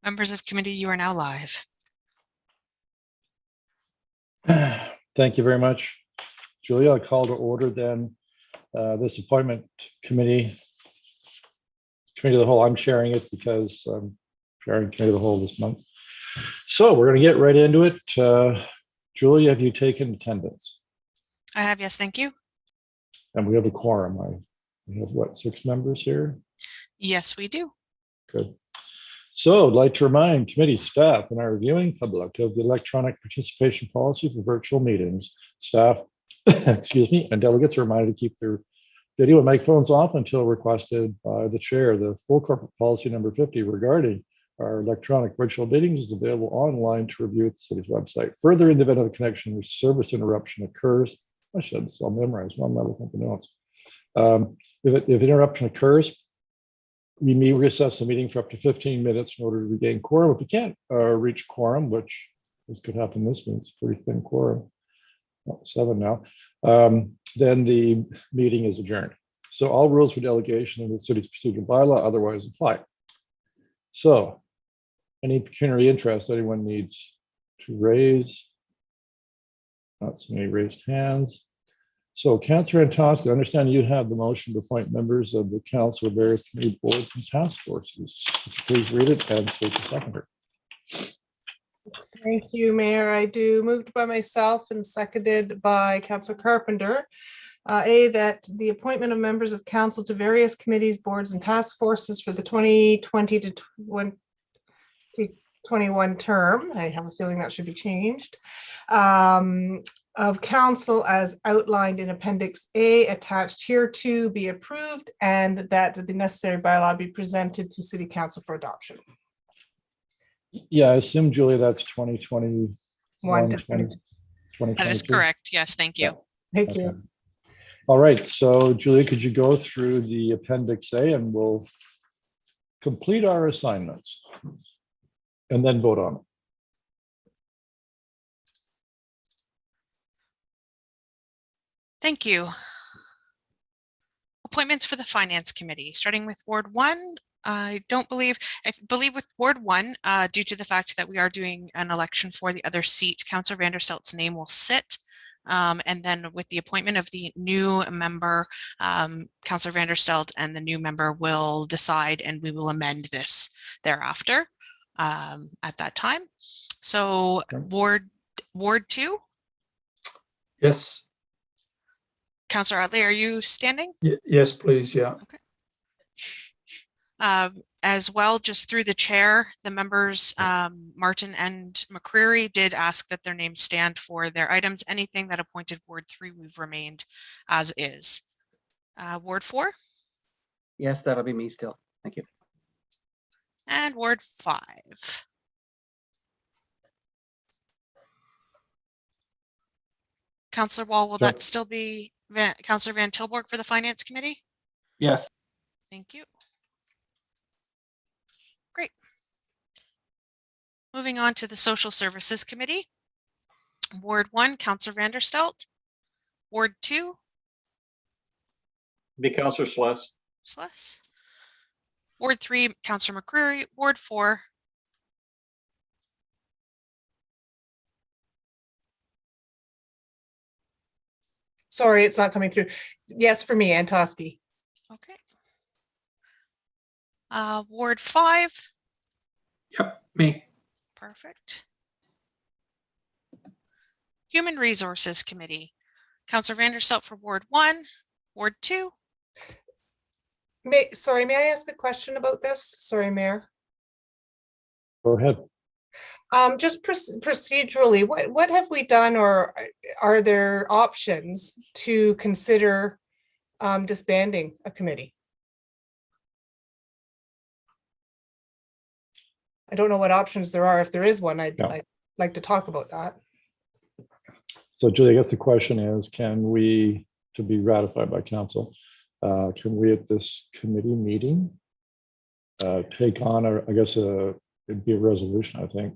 Members of committee, you are now live. Thank you very much, Julia. I'll call to order then this appointment committee of the whole. I'm sharing it because I'm sharing committee of the whole this month. So we're going to get right into it. Julia, have you taken attendance? I have, yes, thank you. And we have a quorum. We have what, 6 members here? Yes, we do. Good. So I'd like to remind committee staff and our reviewing public of the electronic participation policy for virtual meetings. Staff, excuse me, and delegates are reminded to keep their video and microphones off until requested by the chair. The full corporate policy number 50 regarding our electronic virtual meetings is available online to review at the city's website. Further, in the event of a connection or service interruption occurs, I should all memorize one level something else. If interruption occurs, we may recess the meeting for up to 15 minutes in order to regain quorum. If we can't reach quorum, which this could happen this week, it's a pretty thin quorum, 7 now, then the meeting is adjourned. So all rules for delegation in the city's procedural bylaw otherwise apply. So any pecuniary interest anyone needs to raise? Not so many raised hands. So Councillor Antosky, I understand you have the motion to appoint members of the council of various committee boards and task forces. Would you please read it and state the seconder? Thank you, Mayor. I do. Moved by myself and seconded by Councillor Carpenter. That the appointment of members of council to various committees, boards, and task forces for the 2020 to 2021 term, I have a feeling that should be changed, of council as outlined in Appendix A attached here to be approved, and that the necessary bylaw be presented to City Council for adoption. Yeah, I assume, Julia, that's 2021. 2022. That is correct. Yes, thank you. Thank Okay. you. All right, so Julia, could you go through the Appendix A and we'll complete our assignments and then vote on it. Thank you. Appointments for the Finance Committee, starting with Ward 1. I believe with Ward 1, due to the fact that we are doing an election for the other seat, Councillor Vanderstelt's name will sit. And then with the appointment of the new member, Councillor Vanderstelt and the new member will decide, and we will amend this thereafter at that time. So Ward 2? Yes. Councillor Utley, are you standing? Yes, please. Yeah. Okay. As well, just through the chair, the members, Martin and McCreary, did ask that their names stand for their items. Anything that appointed Ward 3, we've remained as is. Ward 4? Yes, that'll be me still. Thank you. And Ward 5. Councillor Wall, will that still be Councillor Van Tilburg for the Finance Committee? Yes. Thank you. Great. Moving on to the Social Services Committee. Ward 1, Councillor Vanderstelt. Ward 2. Be Councillor Sless. Sless. Ward 3, Councillor McCreary. Ward 4. Sorry, it's not coming through. Yes, for me, Antosky. Okay. Ward 5. Yep, me. Perfect. Human Resources Committee. Councillor Vanderstelt for Ward 1. Ward 2. May I ask a question about this? Sorry, Mayor. Go ahead. Just procedurally, what have we done, or are there options to consider disbanding a committee? I don't know what options there are. If there is one, I'd like to talk about that. So Julie, I guess the question is, can we, to be ratified by council, can we at this committee meeting take on, I guess it'd be a resolution, I think,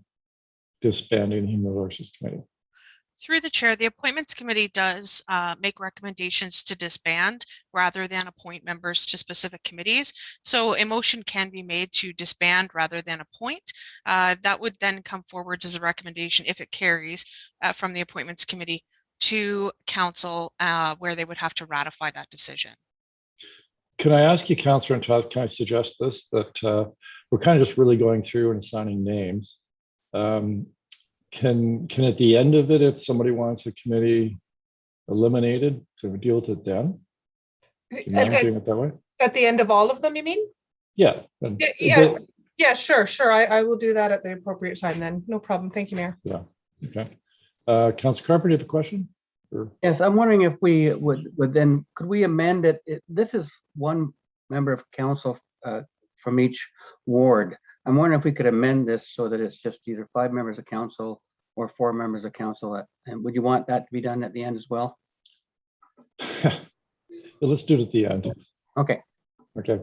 disbanding the Human Resources Committee? Through the chair, the appointments committee does make recommendations to disband rather than appoint members to specific committees. So a motion can be made to disband rather than appoint. That would then come forwards as a recommendation if it carries from the appointments committee to council where they would have to ratify that decision. Can I ask you, Councillor Antos, can I suggest this, that we're kind of just really going through and assigning names. Can at the end of it, if somebody wants a committee eliminated, can we deal with it then? Do you mind doing it that way? At the end of all of them, you mean? Yeah. Yeah, sure. I will do that at the appropriate time then. No problem. Thank you, Mayor. Yeah, okay. Councillor Carpenter, do you have a question? Or? Yes, I'm wondering if we would then, could we amend it? This is one member of council from each ward. I'm wondering if we could amend this so that it's just either 5 members of council or 4 members of council. And would you want that to be done at the end as well? Let's do it at the end. Okay. Okay.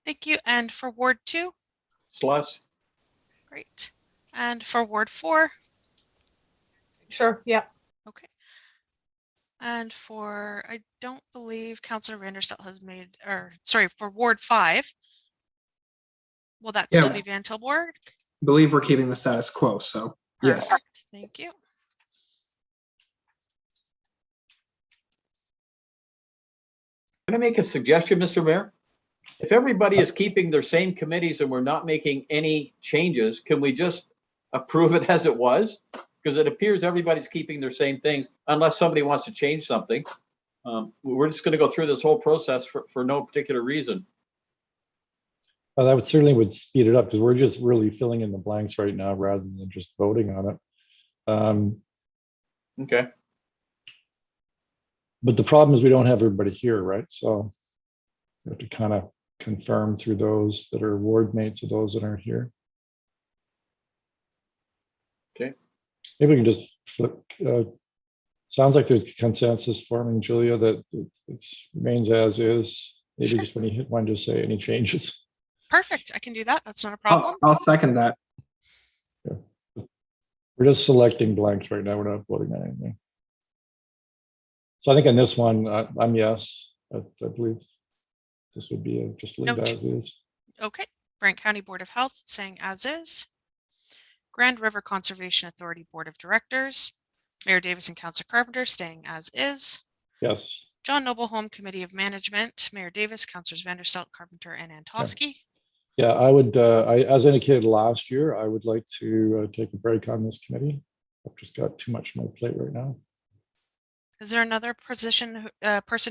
Thank you. And for Ward 2? Sluss. Great. And for Ward 4? Sure, yeah. Okay. And for, I don't believe Councillor Vanderstelt has made, or sorry, for Ward 5, will that still be Van Tilburg? I believe we're keeping the status quo, so yes. Perfect. Thank you. Can I make a suggestion, Mr. Mayor? If everybody is keeping their same committees and we're not making any changes, can we just approve it as it was? Because it appears everybody's keeping their same things unless somebody wants to change something. We're just going to go through this whole process for no particular reason. Well, that would certainly speed it up because we're just really filling in the blanks right now rather than just voting on it. Okay. But the problem is we don't have everybody here, right? So we have to kind of confirm through those that are ward mates of those that aren't here. Okay. Maybe we can just flip. Sounds like there's consensus forming, Julia, that it remains as is. Maybe Sure. just when you hit one, just say any changes. Perfect. I can do that. That's not a problem. I'll second that. Yeah. We're just selecting blanks right now. We're not voting on anything. So I think on this one, I'm yes. I believe this would be just leave Note. as is. Okay. Brant County Board of Health saying as is. Grand River Conservation Authority Board of Directors. Mayor Davis and Councillor Carpenter staying as is. Yes. John Noble Home Committee of Management, Mayor Davis, Councillors Vanderstelt, Carpenter, and Antosky. Yeah, I would, as indicated last year, I would like to take a break on this committee. I've just got too much on my plate right now. Is there another person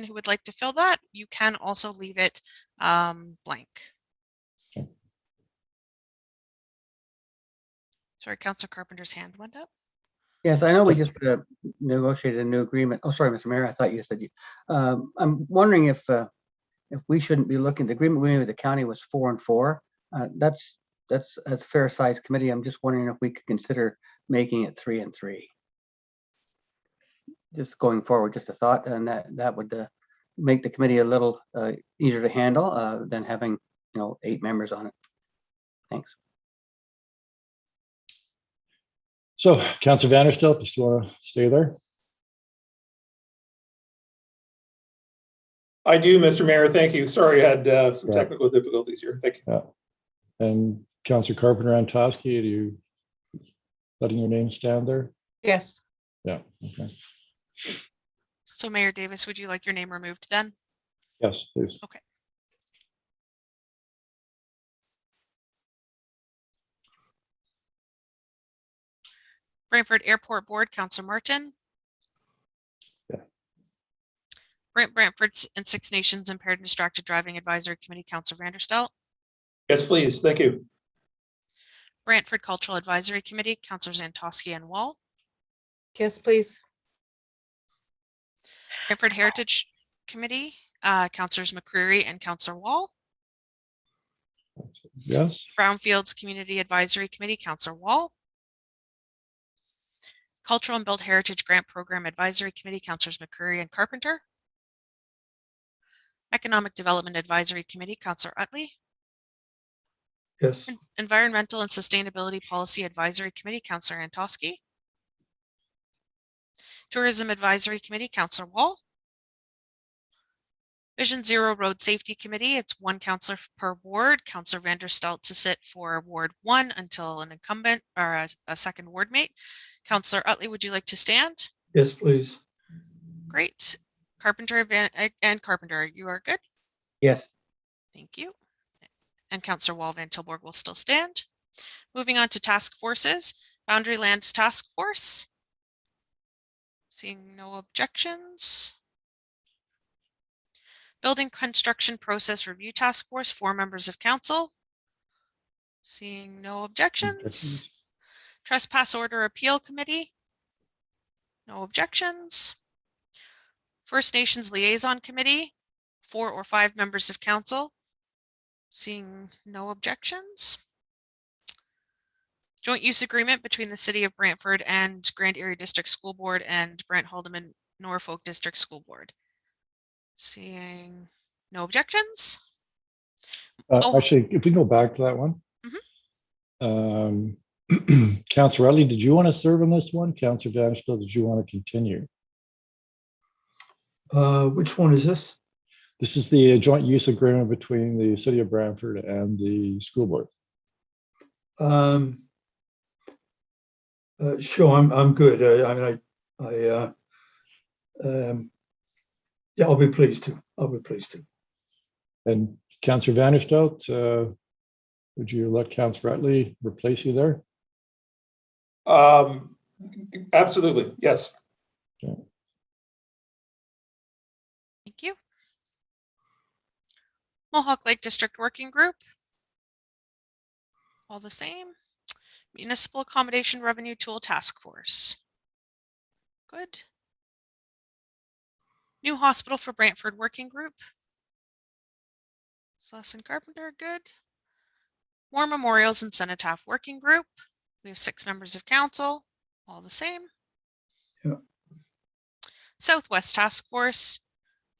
who would like to fill that? You can also leave it blank. Okay. Sorry, Councillor Carpenter's hand went up. Yes, I know we just negotiated a new agreement. Oh, sorry, Mr. Mayor, I thought you said you. I'm wondering if we shouldn't be looking, the agreement we made with the county was 4 and 4. That's a fair sized committee. I'm just wondering if we could consider making it 3 and 3. Just going forward, just a thought, and that would make the committee a little easier to handle than having 8 members on it. Thanks. So, Councillor Vanderstelt, just want to stay there? I do, Mr. Mayor. Thank you. Sorry, I had some technical difficulties here. Thank you. Yeah. And Councillor Carpenter Antosky, are you letting your name stand there? Yes. Yeah. Okay. So Mayor Davis, would you like your name removed then? Yes, please. Okay. Brantford Airport Board, Councillor Martin. Yeah. Brantford and Six Nations Impaired and Distracted Driving Advisory Committee, Councillor Vanderstelt. Yes, please. Thank you. Brantford Cultural Advisory Committee, Councillors Antosky and Wall. Yes, please. Brantford Heritage Committee, Councillors McCreary and Councillor Wall. Yes. Brownfields Community Advisory Committee, Councillor Wall. Cultural and Built Heritage Grant Program Advisory Committee, Councillors McCreary and Carpenter. Economic Development Advisory Committee, Councillor Utley. Yes. Environmental and Sustainability Policy Advisory Committee, Councillor Antosky. Tourism Advisory Committee, Councillor Wall. Vision Zero Road Safety Committee, it's one councillor per ward. Councillor Vanderstelt to sit for Ward 1 until an incumbent or a second ward mate. Councillor Utley, would you like to stand? Yes, please. Great. Carpenter and Carpenter, you are good? Yes. Thank you. And Councillor Wall Van Tilburg will still stand. Moving on to task forces, Boundary Lands Task Force. Seeing no objections. Building Construction Process Review Task Force, 4 members of council. Seeing no objections. Trespass Order Appeal Committee. No objections. First Nations Liaison Committee, 4 or 5 members of council. Seeing no objections. Joint use agreement between the City of Brantford and Grand Erie District School Board and Brent Haldeman Norfolk District School Board. Seeing no objections. Actually, if we go back to that one. Councillor Utley, did you want to serve on this one? Councillor Vanderstelt, did you want to continue? Which one is this? This is the joint use agreement between the City of Brantford and the school board. Sure, I'm good. Yeah, I'll be pleased to. And Councillor Vanderstelt, would you let Councillor Utley replace you there? Absolutely, yes. Okay. Thank you. Mohawk Lake District Working Group. All the same. Municipal Accommodation Revenue Tool Task Force. Good. New Hospital for Brantford Working Group. Celeste Carpenter, good. War Memorials and Cenotaph Working Group. We have 6 members of council, all the same. Yeah. Southwest Task Force,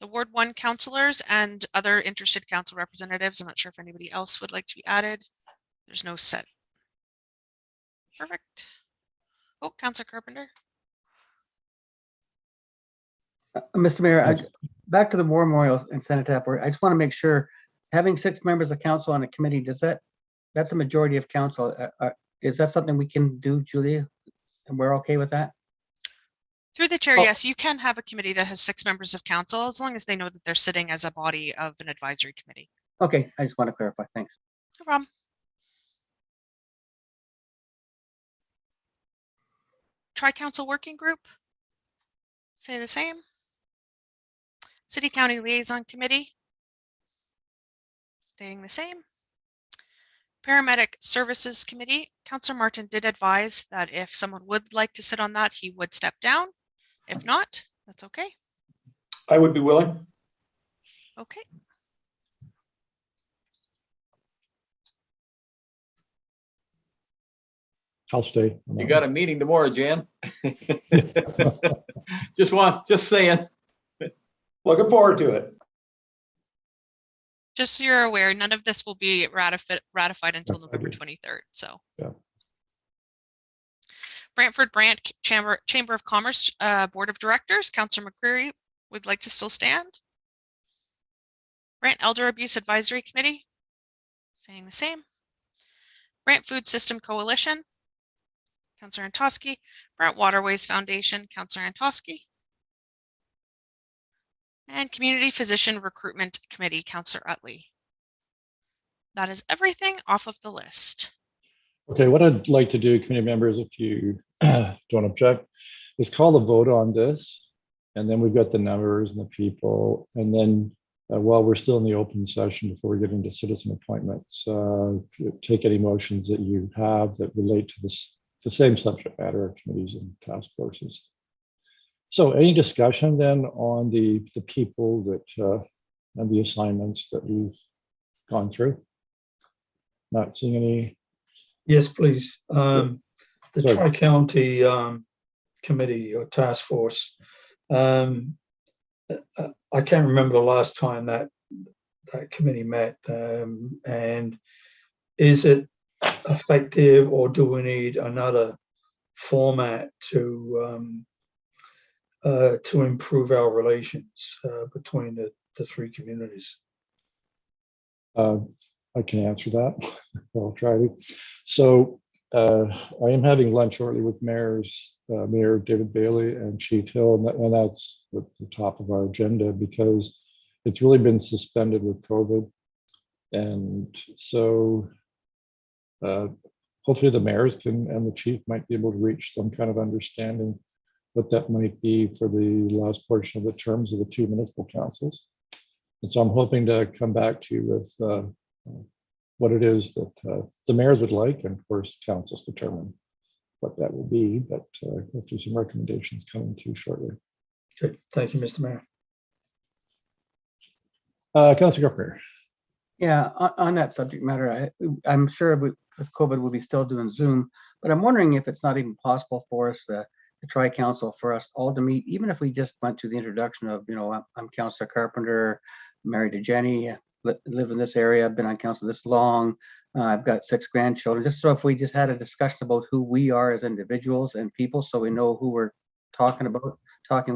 the Ward 1 councillors and other interested council representatives. I'm not sure if anybody else would like to be added. There's no set. Perfect. Oh, Councillor Carpenter. Mr. Mayor, back to the War Memorials and Cenotaph, I just want to make sure, having 6 members of council on a committee, that's a majority of council. Is that something we can do, Julia? And we're okay with that? Through the chair, Oh. yes, you can have a committee that has 6 members of council as long as they know that they're sitting as a body of an advisory committee. Okay, I just want to clarify. Thanks. No problem. Tri-Council Working Group. Say the same. City County Liaison Committee. Staying the same. Paramedic Services Committee. Councillor Martin did advise that if someone would like to sit on that, he would step down. If not, that's okay. I would be willing. Okay. I'll stay. You got a meeting tomorrow, Jan? Just saying. Looking forward to it. Just so you're aware, none of this will be ratified until November 23rd. So, yeah. Brantford Brant Chamber of Commerce Board of Directors, Councillor McCreary would like to still stand. Brant Elder Abuse Advisory Committee, staying the same. Brant Food System Coalition, Councillor Antosky. Brant Waterways Foundation, Councillor Antosky. And Community Physician Recruitment Committee, Councillor Utley. That is everything off of the list. Okay, what I'd like to do, committee members, if you don't object, is call the vote on this. And then we've got the numbers and the people. And then while we're still in the open session, before we get into citizen appointments, take any motions that you have that relate to the same subject matter of committees and task forces. So any discussion then on the people that and the assignments that we've gone through? Not seeing any. Yes, please. The Sorry. Tri-County Committee or Task Force. I can't remember the last time that committee met, and is it effective, or do we need another format to improve our relations between the three communities? I can answer that. I'll try to. So I am having lunch shortly with Mayor David Bailey and Chief Hill, and that's at the top of our agenda because it's really been suspended with COVID. And so hopefully the mayors and the chief might be able to reach some kind of understanding what that might be for the last portion of the terms of the two municipal councils. And so I'm hoping to come back to you with what it is that the mayors would like, and of course councils determine what that will be, but hopefully some recommendations coming to shortly. Okay, thank you, Mr. Mayor. Councilor Gupper. Yeah, on that subject matter, I'm sure with COVID we'll be still doing Zoom, but I'm wondering if it's not even possible for us, the tri-council, for us all to meet, even if we just went to the introduction of, I'm Councilor Carpenter, married to Jenny, live in this area, I've been on council this long, I've got 6 grandchildren, just so if we just had a discussion about who we are as individuals and people, so we know who we're talking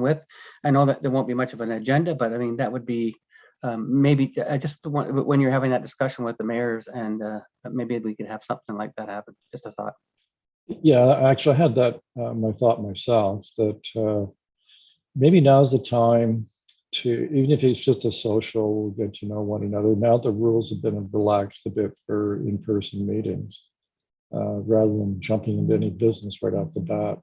with. I know that there won't be much of an agenda, but I mean, that would be maybe I just want, when you're having that discussion with the mayors, and maybe we could have something like that happen. Just a thought. Yeah, actually I had that my thought myself, that maybe now's the time to, even if it's just a social, get to know one another. Now the rules have been relaxed a bit for in-person meetings, rather than jumping into any business right off the bat.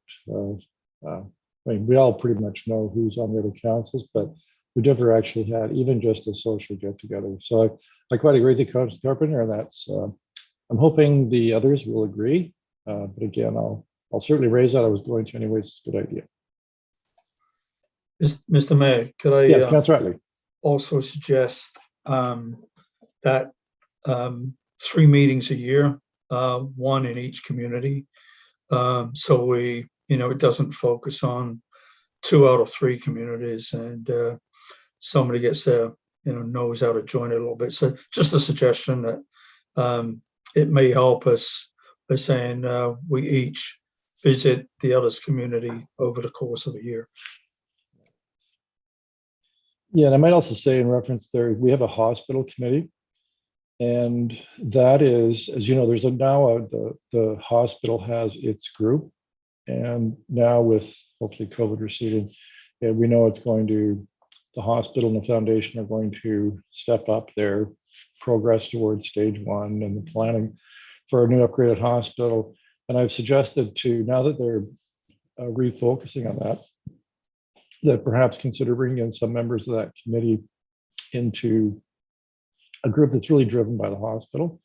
I mean, we all pretty much know who's on the other councils, but we never actually had even just a social get together. So I quite agree with Councilor Carpenter, and that's I'm hoping the others will agree. But again, I'll certainly raise that. I was going to anyways. It's a good idea. Mr. Mayor, could I Yes, Councilor Ratley. also suggest that 3 meetings a year, 1 in each community, so we, it doesn't focus on 2 out of 3 communities, and somebody gets their knows how to join it a little bit. So just a suggestion that it may help us by saying we each visit the other's community over the course of a year. Yeah, and I might also say in reference there, we have a hospital committee, and that is, as you know, there's the hospital has its group, and now with hopefully COVID receding, we know it's going to, the hospital and the foundation are going to step up their progress towards stage 1 and the planning for a new upgraded hospital. And I've suggested to, now that they're refocusing on that perhaps consider bringing in some members of that committee into a group that's really driven by the hospital,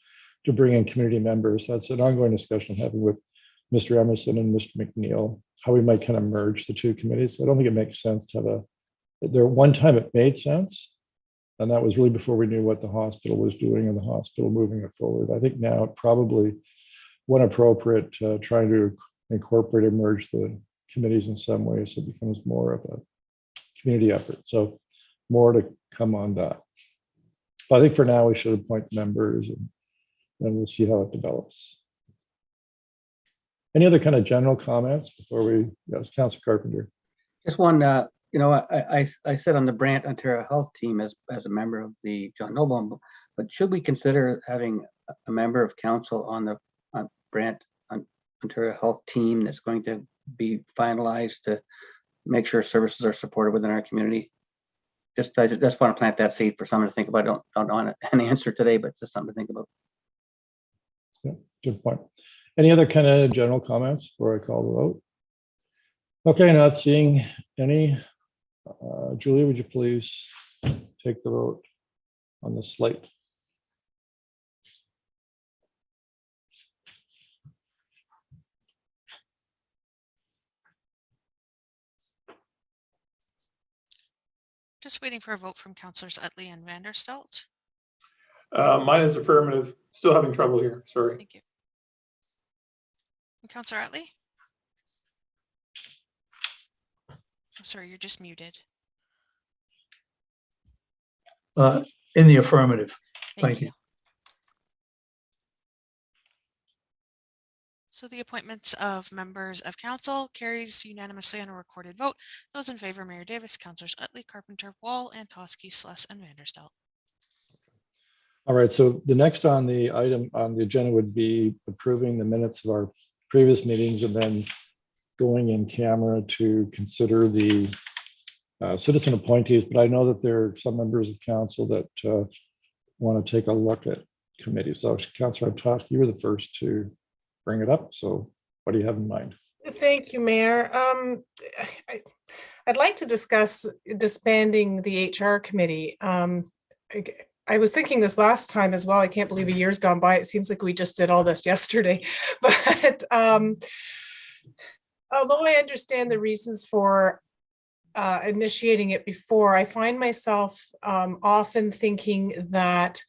to bring in community members. That's an ongoing discussion I'm having with Mr. Emerson and Mr. McNeil, how we might kind of merge the 2 committees. I don't think it makes sense to have there one time it made sense, and that was really before we knew what the hospital was doing and the hospital moving it forward. I think now it probably, when appropriate, trying to incorporate and merge the committees in some ways, so it becomes more of a community effort. So more to come on that. But I think for now we should appoint members, and we'll see how it develops. Any other kind of general comments before we, yes, Councilor Carpenter. Just one, I sit on the Brant Ontario Health team as a member of the John Noble, but should we consider having a member of council on the Brant Ontario Health team that's going to be finalized to make sure services are supported within our community? I just want to plant that seed for someone to think about. Don't want an answer today, but it's just something to think about. Yeah, good point. Any other kind of general comments before I call the vote? Okay, not seeing any. Julia, would you please take the vote on the slate? Just waiting for a vote from Councillors Utley and Vanderstelt. Mine is affirmative. Still having trouble here. Sorry. Thank you. And Councillor Utley? I'm sorry, you're just muted. In the affirmative. Thank you. So the appointments of members of council carries unanimously on a recorded vote. Those in favor, Mayor Davis, Councillors Utley, Carpenter, Wall, Antosky, Sluss, and Vanderstelt. All right, so the next on the item on the agenda would be approving the minutes of our previous meetings and then going in camera to consider the citizen appointees. But I know that there are some members of council that want to take a look at committees. So Councillor Antosky, you were the first to bring it up. So what do you have in mind? Thank you, Mayor. I'd like to discuss disbanding the HR committee. I was thinking this last time as well. I can't believe a year's gone by. It seems like we just did all this yesterday. But although I understand the reasons for initiating it before, I find myself often thinking that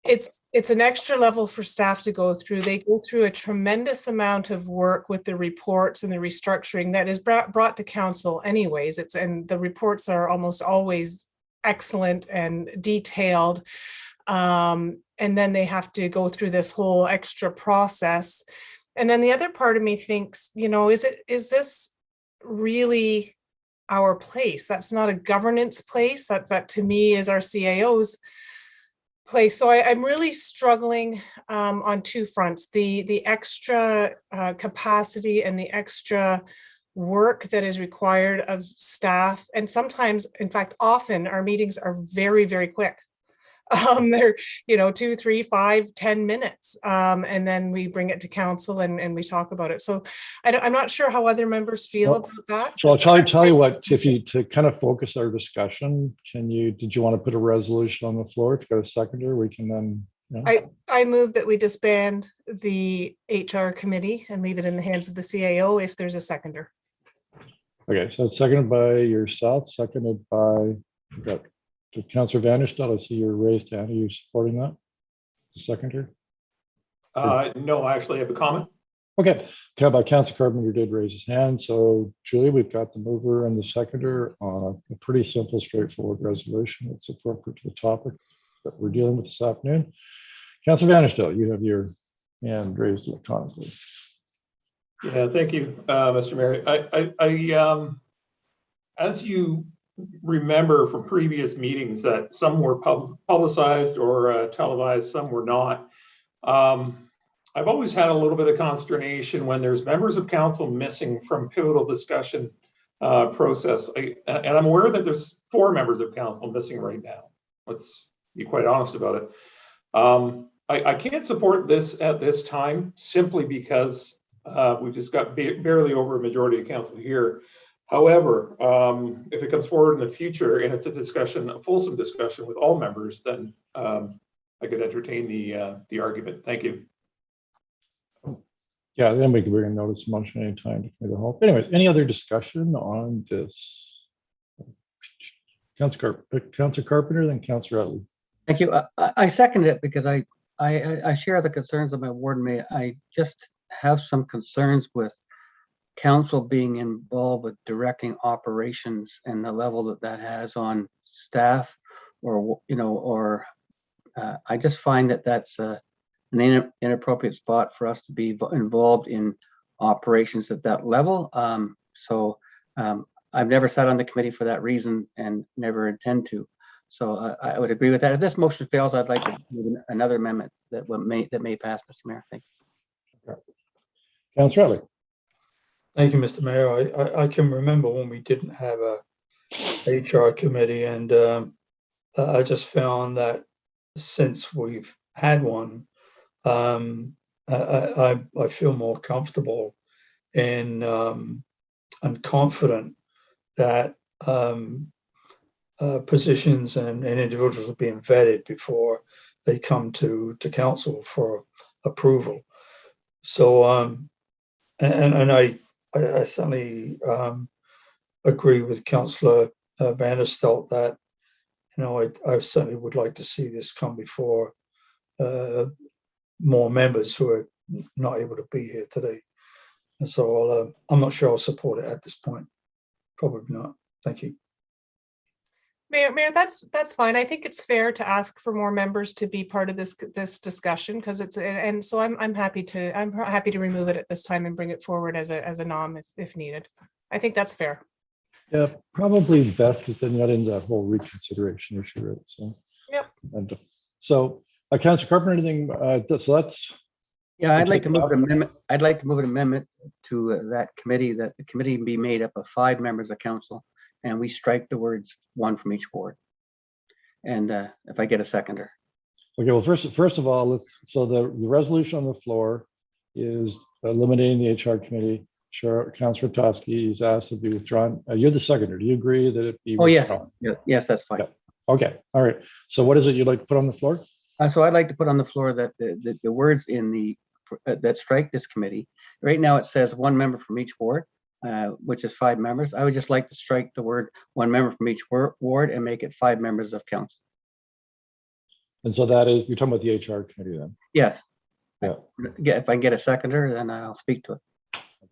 it's an extra level for staff to go through. They go through a tremendous amount of work with the reports and the restructuring that is brought to council anyways. And the reports are almost always excellent and detailed. And then they have to go through this whole extra process. And then the other part of me thinks, you know, is this really our place? That's not a governance place. That to me is our CAO's place. So I'm really struggling on two fronts: the extra capacity and the extra work that is required of staff. And sometimes, in fact, often our meetings are very, very quick. They're, 2, 3, 5, 10 minutes. And then we bring it to council and we talk about it. So I'm not sure how other members feel about that. So I'll tell you what, to kind of focus our discussion, did you want to put a resolution on the floor? If you got a seconder, we can then. I move that we disband the HR committee and leave it in the hands of the CAO if there's a seconder. Okay, so it's seconded by yourself, seconded by, Councillor Vanderstelt. I see your raised hand. Are you supporting that? The seconder? No, I actually have a comment. Okay, Councillor Carpenter did raise his hand. So Julie, we've got the mover and the seconder on a pretty simple, straightforward resolution that's appropriate to the topic that we're dealing with this afternoon. Councillor Vanderstelt, you have your hand raised electronically. Yeah, thank you, Mr. Mayor. I as you remember from previous meetings that some were publicized or televised, some were not. I've always had a little bit of consternation when there's members of council missing from pivotal discussion process. And I'm aware that there's 4 members of council missing right now. Let's be quite honest about it. I can't support this at this time simply because we've just got barely over a majority of council here. However, if it comes forward in the future and it's a discussion, a fulsome discussion with all members, then I could entertain the argument. Thank you. Yeah, then we can bring a notice motion anytime to committee the whole. Anyways, any other discussion on this? Councillor Carpenter, then Councillor Utley. Thank you. I second it because I share the concerns of my ward mate. I just have some concerns with council being involved with directing operations and the level that has on staff, or I just find that that's an inappropriate spot for us to be involved in operations at that level. So I've never sat on the committee for that reason and never intend to. So I would agree with that. If this motion fails, I'd like to do another amendment that may pass, Mr. Mayor. Thank you. Councillor Utley. Thank you, Mr. Mayor. I can remember when we didn't have a HR committee, and I just found that since we've had one, I feel more comfortable and confident that positions and individuals are being vetted before they come to council for approval. So, and I certainly agree with Councillor Vanderstelt that, I certainly would like to see this come before more members who are not able to be here today. And so I'm not sure I'll support it at this point. Probably not. Thank you. Mayor, that's fine. I think it's fair to ask for more members to be part of this discussion because and so I'm happy to remove it at this time and bring it forward as a nom if needed. I think that's fair. Yeah, probably best because then you got into that whole reconsideration issue, right? So. Yep. And so, Councilor Carpenter, anything? So that's. Yeah, I'd like to take move it an amendment. I'd like to move an amendment to that committee, that the committee be made up of 5 members of council, and we strike the words 1 from each ward. And if I get a seconder. Okay, well, first of all, so the resolution on the floor is eliminating the HR committee. Sure, Councilor Toski is asked to be withdrawn. You're the seconder. Do you agree that it be Oh, yes. withdrawn? Yes, that's fine. Yeah. Okay, all right. So what is it you'd like to put on the floor? So I'd like to put on the floor that the words in the that strike this committee. Right now it says 1 member from each ward, which is 5 members. I would just like to strike the word 1 member from each ward and make it 5 members of council. And so that is, you're talking about the HR committee then? Yes. Yeah. If I can get a seconder, then I'll speak to it.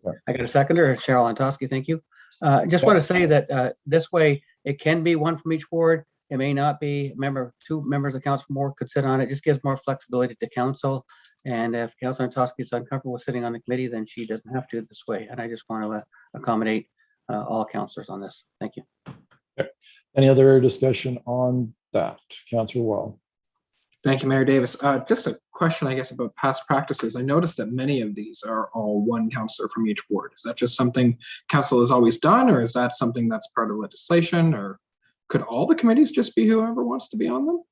Okay. I got a seconder, Cheryl Antoski, thank you. Just want to say that this way it can be 1 from each ward. It may not be 2 members of council from ward could sit on it. Just gives more flexibility to council. And if Councilor Antoski is uncomfortable with sitting on the committee, then she doesn't have to this way. And I just want to accommodate all councilors on this. Thank you. Okay. Any other discussion on that? Councilor Wall. Thank you, Mayor Davis. Just a question, I guess, about past practices. I noticed that many of these are all 1 councillor from each ward. Is that just something council has always done, or is that something that's part of legislation, or could all the committees just be whoever wants to be on them?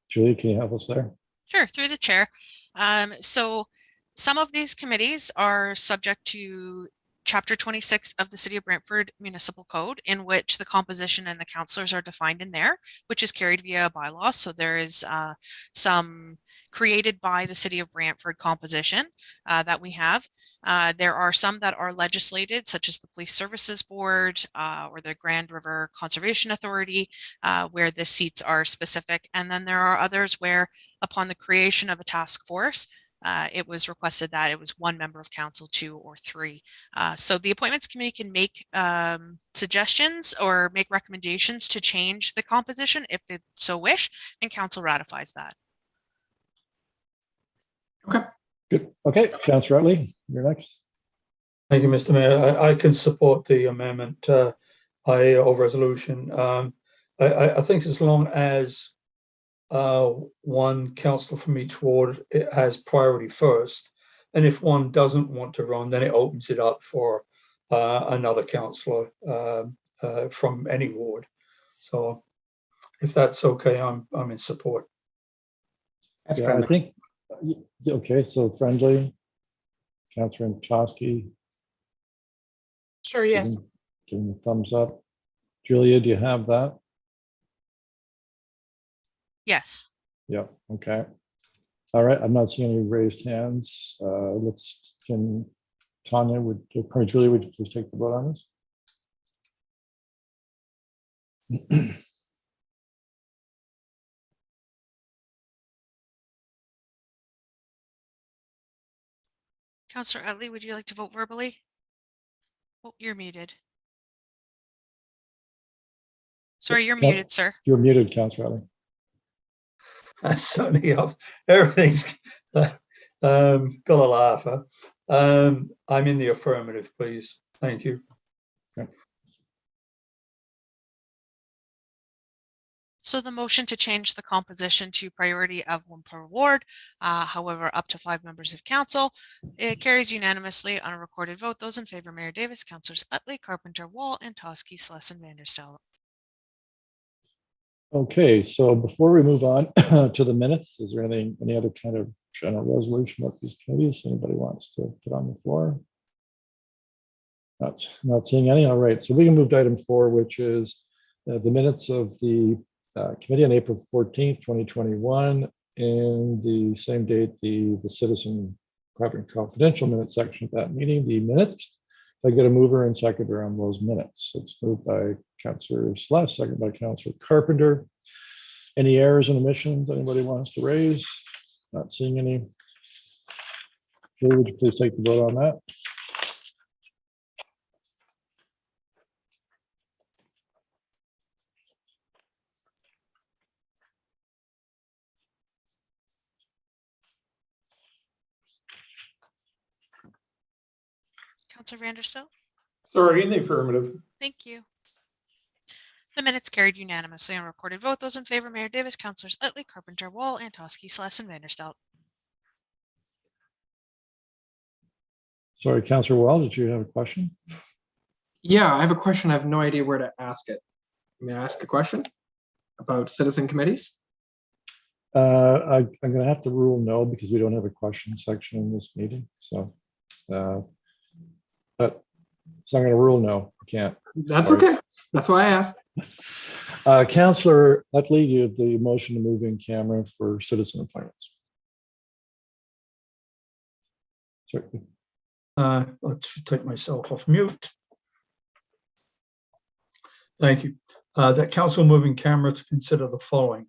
Julie, can you help us there? Sure, through the chair. So some of these committees are subject to Chapter 26 of the City of Brantford Municipal Code, in which the composition and the councillors are defined in there, which is carried via a bylaw. So there is some created by the City of Brantford composition that we have. There are some that are legislated, such as the Police Services Board or the Grand River Conservation Authority, where the seats are specific. And then there are others where, upon the creation of a task force, it was requested that it was 1 member of council, 2 or 3. So the appointments committee can make suggestions or make recommendations to change the composition if they so wish, and council ratifies that. Okay. Good. Okay, Councilor Utley, you're next. Thank you, Mr. Mayor. I can support the amendment or resolution. I think as long as 1 councillor from each ward, it has priority first, and if 1 doesn't want to run, then it opens it up for another councillor from any ward. So if that's okay, I'm in support. That's Yeah, friendly. I think, okay, so friendly. Councilor Toski. Sure, yes. Give him a thumbs up. Julia, do you have that? Yes. Yeah, okay. All right, I'm not seeing any raised hands. Tanya, Julie, would you please take the vote on this? Councillor Utley, would you like to vote verbally? Oh, you're muted. Sorry, you're muted, sir. You're muted, Councilor Utley. That's certainly up. Everything's got a laugh. Huh? I'm in the affirmative, please. Thank you. Okay. So the motion to change the composition to priority of 1 per ward, however, up to 5 members of council, it carries unanimously on a recorded vote. Those in favor, Mayor Davis, Councillors Utley, Carpenter, Wall, and Toski, Slesson, Vanderstel. Okay, so before we move on to the minutes, is there any other kind of general resolution about these committees anybody wants to put on the floor? Not seeing any. All right, so we can move to item 4, which is the minutes of the committee on April 14th, 2021, and the same date, the citizen private and confidential minutes section of that meeting, the minutes. If I get a mover and seconder on those minutes. It's moved by Councillor Sless, second by Councillor Carpenter. Any errors and omissions anybody wants to raise? Not seeing any. Julie, would you please take the vote on that? Counselor Vanderstilt. Sorry, in the affirmative. Thank you. The minutes carried unanimously on recorded vote. Those in favor, Mayor Davis, Councilors Utley, Carpenter, Wall, Antosky, Sless, and Vanderstelt. Sorry, Councillor Wall, did you have a question? Yeah, I have a question. I have no idea where to ask it. May I ask a question about citizen committees? I'm going to have to rule no because we don't have a question section in this meeting. So, I'm going to rule no. I can't. That's Sorry. okay. That's why I asked. Councillor Utley, you have the motion to move in camera for citizen appointments. Certainly. Let's take myself off mute. Thank you. That council moving camera to consider the following.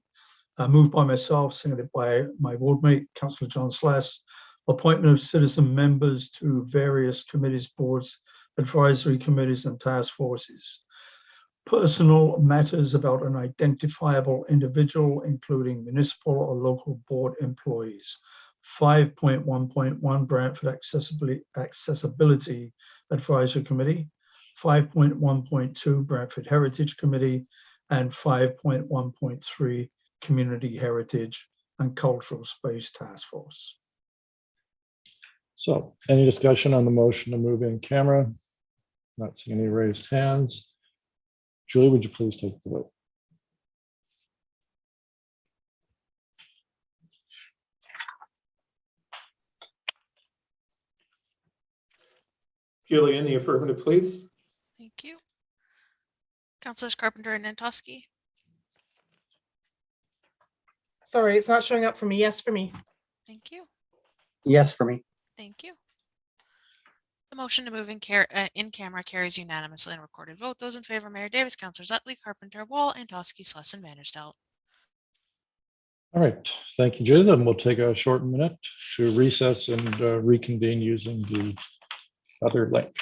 Moved by myself, seconded by my ward mate, Councillor John Sless, appointment of citizen members to various committees, boards, advisory committees, and task forces. Personal matters about an identifiable individual, including municipal or local board employees. 5.1.1 Brantford Accessibility Advisory Committee, 5.1.2 Brantford Heritage Committee, and 5.1.3 Community Heritage and Cultural Space Task Force. So, any discussion on the motion to move in camera? Not seeing any raised hands. Julie, would you please take the vote? Julie, in the affirmative, please. Thank you. Councilors Carpenter and Antosky. Sorry, it's not showing up for me. Yes, for me. Thank you. Yes, for me. Thank you. The motion to move in camera carries unanimously on recorded vote. Those in favor, Mayor Davis, Councilors Utley, Carpenter, Wall, Antosky, Sless, and Vanderstelt. All right, thank you, Julie. Then we'll take a short minute to recess and reconvene using the other link.